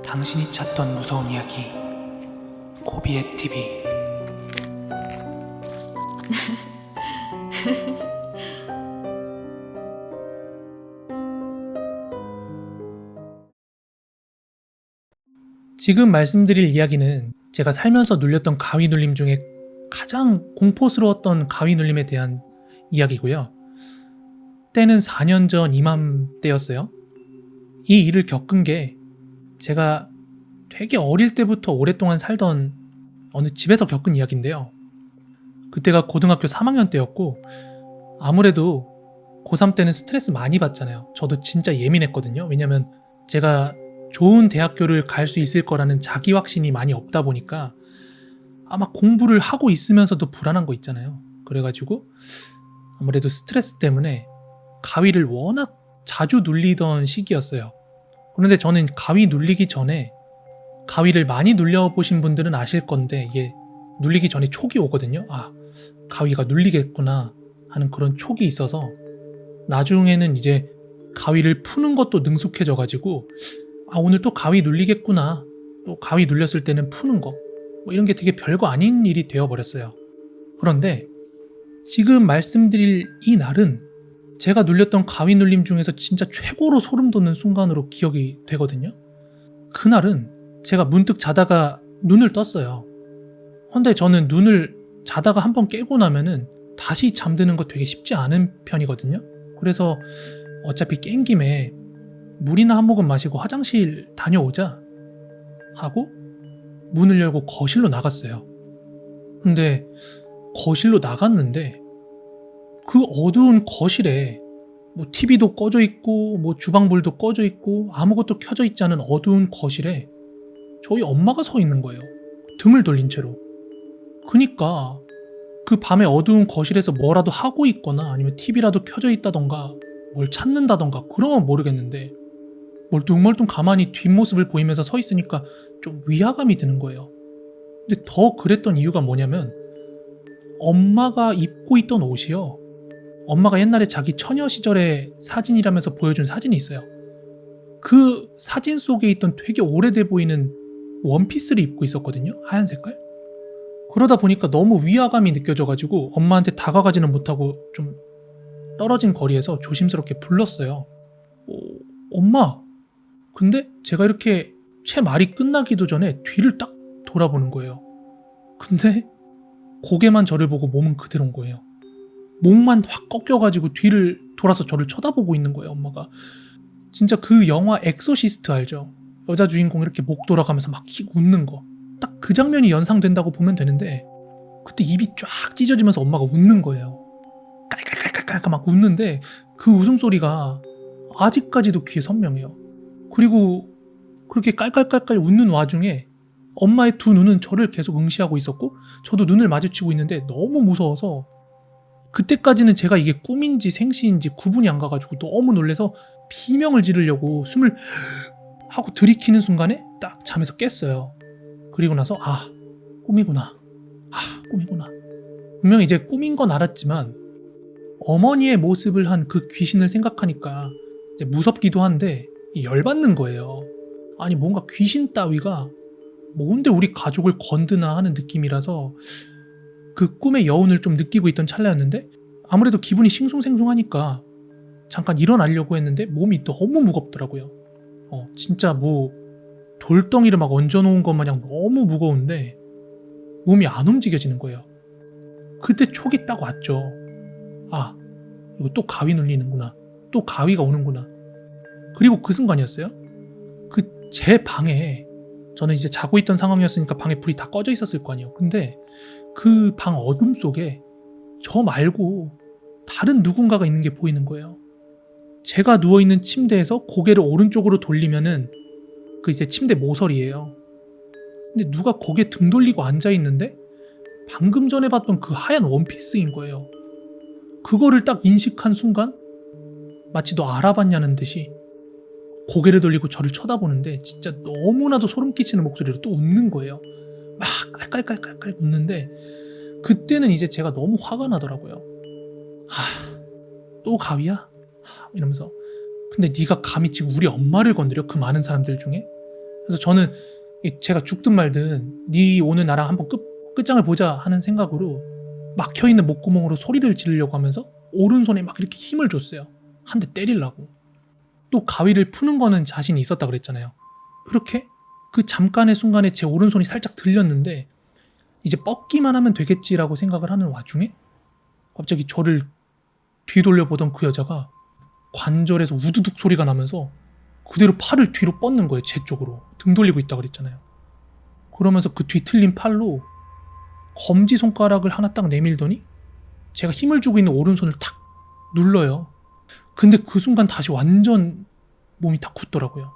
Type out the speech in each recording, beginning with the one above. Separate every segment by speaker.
Speaker 1: 당신이 찾던 무서운 이야기 고비의 TV. 지금 말씀드릴 이야기는 제가 살면서 눌렸던 가위 눌림 중에 가장 공포스러웠던 가위 눌림에 대한 이야기고요. 때는 4년 전 이맘때였어요. 이 일을 겪은 게 제가 되게 어릴 때부터 오랫동안 살던 어느 집에서 겪은 이야기인데요. 그때가 고등학교 3학년 때였고 아무래도 고3 때는 스트레스 많이 받잖아요. 저도 진짜 예민했거든요. 왜냐면 제가 좋은 대학교를 갈 수 있을 거라는 자기 확신이 많이 없다 보니까 아마 공부를 하고 있으면서도 불안한 거 있잖아요. 그래가지고 아무래도 스트레스 때문에 가위를 워낙 자주 눌리던 시기였어요. 그런데 저는 가위 눌리기 전에, 가위를 많이 눌려보신 분들은 아실 건데 이게 눌리기 전에 촉이 오거든요. 아, 가위가 눌리겠구나 하는 그런 촉이 있어서 나중에는 이제 가위를 푸는 것도 능숙해져가지고 아, 오늘 또 가위 눌리겠구나, 또 가위 눌렸을 때는 푸는 거, 뭐 이런 게 되게 별거 아닌 일이 되어버렸어요. 그런데 지금 말씀드릴 이 날은 제가 눌렸던 가위 눌림 중에서 진짜 최고로 소름 돋는 순간으로 기억이 되거든요. 그날은 제가 문득 자다가 눈을 떴어요. 근데 저는 눈을 자다가 한번 깨고 나면은 다시 잠드는 거 되게 쉽지 않은 편이거든요. 그래서 어차피 깬 김에 물이나 한 모금 마시고 화장실 다녀오자 하고 문을 열고 거실로 나갔어요. 근데 거실로 나갔는데 그 어두운 거실에 뭐 TV도 꺼져 있고 뭐 주방불도 꺼져 있고 아무것도 켜져 있지 않은 어두운 거실에 저희 엄마가 서 있는 거예요. 등을 돌린 채로. 그니까 그 밤에 어두운 거실에서 뭐라도 하고 있거나 아니면 TV라도 켜져 있다던가 뭘 찾는다던가 그러면 모르겠는데 멀뚱멀뚱 가만히 뒷모습을 보이면서 서 있으니까 좀 위화감이 드는 거예요. 근데 더 그랬던 이유가 뭐냐면 엄마가 입고 있던 옷이요, 엄마가 옛날에 자기 처녀 시절의 사진이라면서 보여준 사진이 있어요. 그 사진 속에 있던 되게 오래돼 보이는 원피스를 입고 있었거든요. 하얀 색깔. 그러다 보니까 너무 위화감이 느껴져가지고 엄마한테 다가가지는 못하고 좀 떨어진 거리에서 조심스럽게 불렀어요. 엄마. 근데 제가 이렇게 채 말이 끝나기도 전에 뒤를 딱 돌아보는 거예요. 근데 고개만 저를 보고 몸은 그대로인 거예요. 목만 확 꺾여가지고 뒤를 돌아서 저를 쳐다보고 있는 거예요, 엄마가. 진짜 그 영화 엑소시스트 알죠? 여자 주인공 이렇게 목 돌아가면서 막 웃는 거. 딱 그 장면이 연상된다고 보면 되는데 그때 입이 쫙 찢어지면서 엄마가 웃는 거예요. 깔깔깔깔깔 막 웃는데 그 웃음소리가 아직까지도 귀에 선명해요. 그리고 그렇게 깔깔깔깔 웃는 와중에 엄마의 두 눈은 저를 계속 응시하고 있었고 저도 눈을 마주치고 있는데 너무 무서워서 그때까지는 제가 이게 꿈인지 생시인지 구분이 안 가가지고 너무 놀라서 비명을 지르려고 숨을 하고 들이키는 순간에 딱 잠에서 깼어요. 그리고 나서 아, 꿈이구나. 아, 꿈이구나. 분명히 이제 꿈인 건 알았지만 어머니의 모습을 한 그 귀신을 생각하니까 이제 무섭기도 한데 열받는 거예요. 아니 뭔가 귀신 따위가 뭔데 우리 가족을 건드나 하는 느낌이라서 그 꿈의 여운을 좀 느끼고 있던 찰나였는데 아무래도 기분이 싱숭생숭하니까 잠깐 일어나려고 했는데 몸이 너무 무겁더라고요. 진짜 뭐 돌덩이를 막 얹어놓은 것 마냥 너무 무거운데 몸이 안 움직여지는 거예요. 그때 촉이 딱 왔죠. 아, 이거 또 가위 눌리는구나. 또 가위가 오는구나. 그리고 그 순간이었어요. 그 제 방에 저는 이제 자고 있던 상황이었으니까 방에 불이 다 꺼져 있었을 거 아니에요. 근데 그 방 어둠 속에 저 말고 다른 누군가가 있는 게 보이는 거예요. 제가 누워있는 침대에서 고개를 오른쪽으로 돌리면은 그 이제 침대 모서리예요. 근데 누가 거기에 등 돌리고 앉아있는데 방금 전에 봤던 그 하얀 원피스인 거예요. 그거를 딱 인식한 순간 마치 너 알아봤냐는 듯이 고개를 돌리고 저를 쳐다보는데 진짜 너무나도 소름 끼치는 목소리로 또 웃는 거예요. 막 깔깔깔깔깔 웃는데 그때는 이제 제가 너무 화가 나더라고요. 또 가위야? 이러면서 근데 네가 감히 지금 우리 엄마를 건드려? 그 많은 사람들 중에? 그래서 저는 제가 죽든 말든 네 오늘 나랑 한번 끝장을 보자 하는 생각으로 막혀있는 목구멍으로 소리를 지르려고 하면서 오른손에 막 이렇게 힘을 줬어요. 한 대 때리려고. 또 가위를 푸는 거는 자신이 있었다 그랬잖아요. 그렇게 그 잠깐의 순간에 제 오른손이 살짝 들렸는데 이제 뻗기만 하면 되겠지라고 생각을 하는 와중에 갑자기 저를 뒤돌려보던 그 여자가 관절에서 우두둑 소리가 나면서 그대로 팔을 뒤로 뻗는 거예요. 제 쪽으로. 등 돌리고 있다 그랬잖아요. 그러면서 그 뒤틀린 팔로 검지손가락을 하나 딱 내밀더니 제가 힘을 주고 있는 오른손을 탁 눌러요. 근데 그 순간 다시 완전 몸이 다 굳더라고요.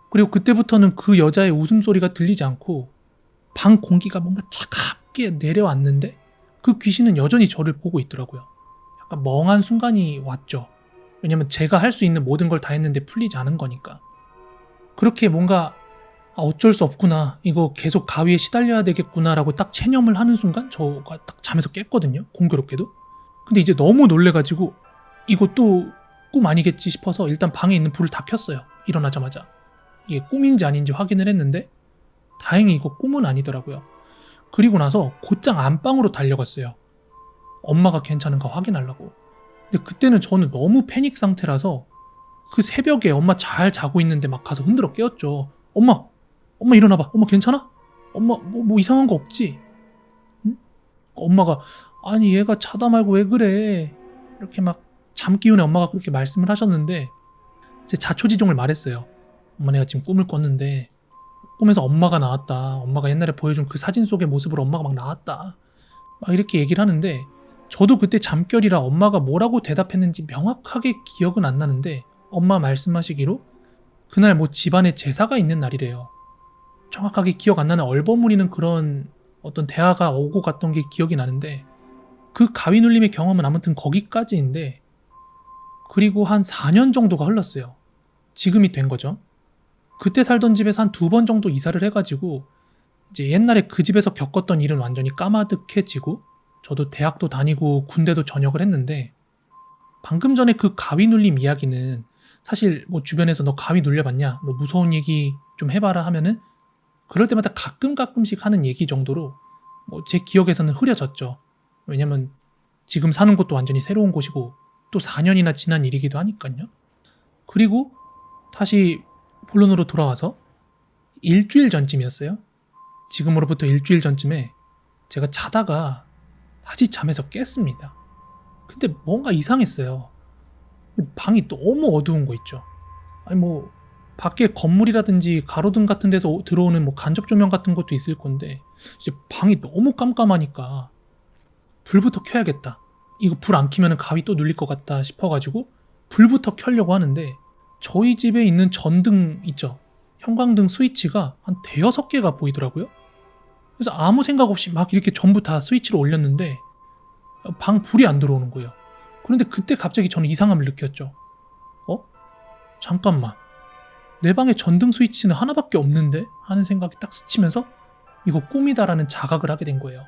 Speaker 1: 그리고 그때부터는 그 여자의 웃음소리가 들리지 않고 방 공기가 뭔가 차갑게 내려왔는데 그 귀신은 여전히 저를 보고 있더라고요. 약간 멍한 순간이 왔죠. 왜냐면 제가 할 수 있는 모든 걸 다 했는데 풀리지 않은 거니까. 그렇게 뭔가 어쩔 수 없구나, 이거 계속 가위에 시달려야 되겠구나 라고 딱 체념을 하는 순간 저가 딱 잠에서 깼거든요. 공교롭게도. 근데 이제 너무 놀래가지고 이거 또 꿈 아니겠지 싶어서 일단 방에 있는 불을 다 켰어요. 일어나자마자. 이게 꿈인지 아닌지 확인을 했는데 다행히 이거 꿈은 아니더라고요. 그리고 나서 곧장 안방으로 달려갔어요. 엄마가 괜찮은가 확인하려고. 근데 그때는 저는 너무 패닉 상태라서 그 새벽에 엄마 잘 자고 있는데 막 가서 흔들어 깨웠죠. 엄마 일어나봐. 엄마 괜찮아? 엄마 뭐 이상한 거 없지? 응? 엄마가 아니 얘가 자다 말고 왜 그래? 이렇게 막 잠기운에 엄마가 그렇게 말씀을 하셨는데 제 자초지종을 말했어요. 엄마 내가 지금 꿈을 꿨는데 꿈에서 엄마가 나왔다. 엄마가 옛날에 보여준 그 사진 속의 모습으로 엄마가 막 나왔다. 막 이렇게 얘기를 하는데 저도 그때 잠결이라 엄마가 뭐라고 대답했는지 명확하게 기억은 안 나는데 엄마 말씀하시기로 그날 뭐 집안에 제사가 있는 날이래요. 정확하게 기억 안 나는 얼버무리는 그런 어떤 대화가 오고 갔던 게 기억이 나는데 그 가위 눌림의 경험은 아무튼 거기까지인데 그리고 한 4년 정도가 흘렀어요. 지금이 된 거죠. 그때 살던 집에서 한 2번 정도 이사를 해가지고 이제 옛날에 그 집에서 겪었던 일은 완전히 까마득해지고 저도 대학도 다니고 군대도 전역을 했는데 방금 전에 그 가위 눌림 이야기는 사실 뭐 주변에서 너 가위 눌려봤냐? 너 무서운 얘기 좀 해봐라 하면은 그럴 때마다 가끔씩 하는 얘기 정도로 뭐 제 기억에서는 흐려졌죠. 왜냐면 지금 사는 곳도 완전히 새로운 곳이고 또 4년이나 지난 일이기도 하니까요. 그리고 다시 본론으로 돌아와서 일주일 전쯤이었어요. 지금으로부터 일주일 전쯤에 제가 자다가 다시 잠에서 깼습니다. 근데 뭔가 이상했어요. 방이 너무 어두운 거 있죠. 아니 뭐 밖에 건물이라든지 가로등 같은 데서 들어오는 뭐 간접 조명 같은 것도 있을 건데 이제 방이 너무 깜깜하니까 불부터 켜야겠다. 이거 불 안 켜면 가위 또 눌릴 것 같다 싶어가지고 불부터 켜려고 하는데 저희 집에 있는 전등 있죠. 형광등 스위치가 한 대여섯 개가 보이더라고요. 그래서 아무 생각 없이 막 이렇게 전부 다 스위치를 올렸는데 방 불이 안 들어오는 거예요. 그런데 그때 갑자기 저는 이상함을 느꼈죠. 잠깐만. 내 방에 전등 스위치는 하나밖에 없는데? 하는 생각이 딱 스치면서 이거 꿈이다라는 자각을 하게 된 거예요.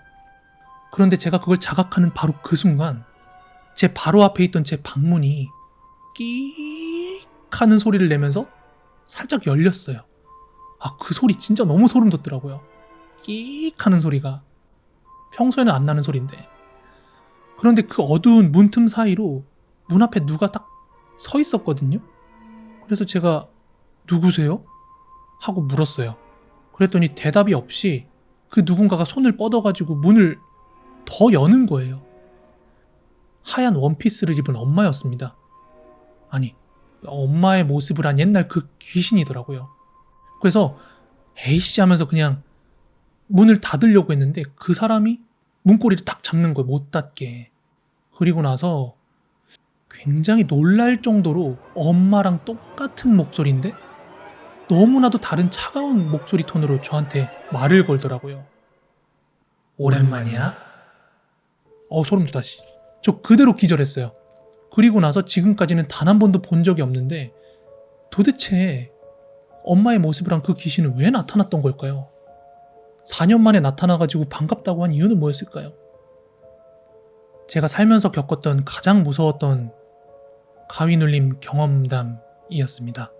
Speaker 1: 그런데 제가 그걸 자각하는 바로 그 순간 제 바로 앞에 있던 제 방문이 끼익 하는 소리를 내면서 살짝 열렸어요. 그 소리 진짜 너무 소름 돋더라고요. 끼익 하는 소리가 평소에는 안 나는 소리인데 그런데 그 어두운 문틈 사이로 문 앞에 누가 딱 서 있었거든요. 그래서 제가 누구세요? 하고 물었어요. 그랬더니 대답이 없이 그 누군가가 손을 뻗어가지고 문을 더 여는 거예요. 하얀 원피스를 입은 엄마였습니다. 아니, 엄마의 모습을 한 옛날 그 귀신이더라고요. 그래서 에이씨 하면서 그냥 문을 닫으려고 했는데 그 사람이 문고리를 딱 잡는 거예요. 못 닫게. 그리고 나서 굉장히 놀랄 정도로 엄마랑 똑같은 목소리인데 너무나도 다른 차가운 목소리 톤으로 저한테 말을 걸더라고요. 오랜만이야? 소름 돋았지. 저 그대로 기절했어요. 그리고 나서 지금까지는 단 한 번도 본 적이 없는데 도대체 엄마의 모습을 한 그 귀신은 왜 나타났던 걸까요? 4년 만에 나타나가지고 반갑다고 한 이유는 뭐였을까요? 제가 살면서 겪었던 가장 무서웠던 가위 눌림 경험담이었습니다.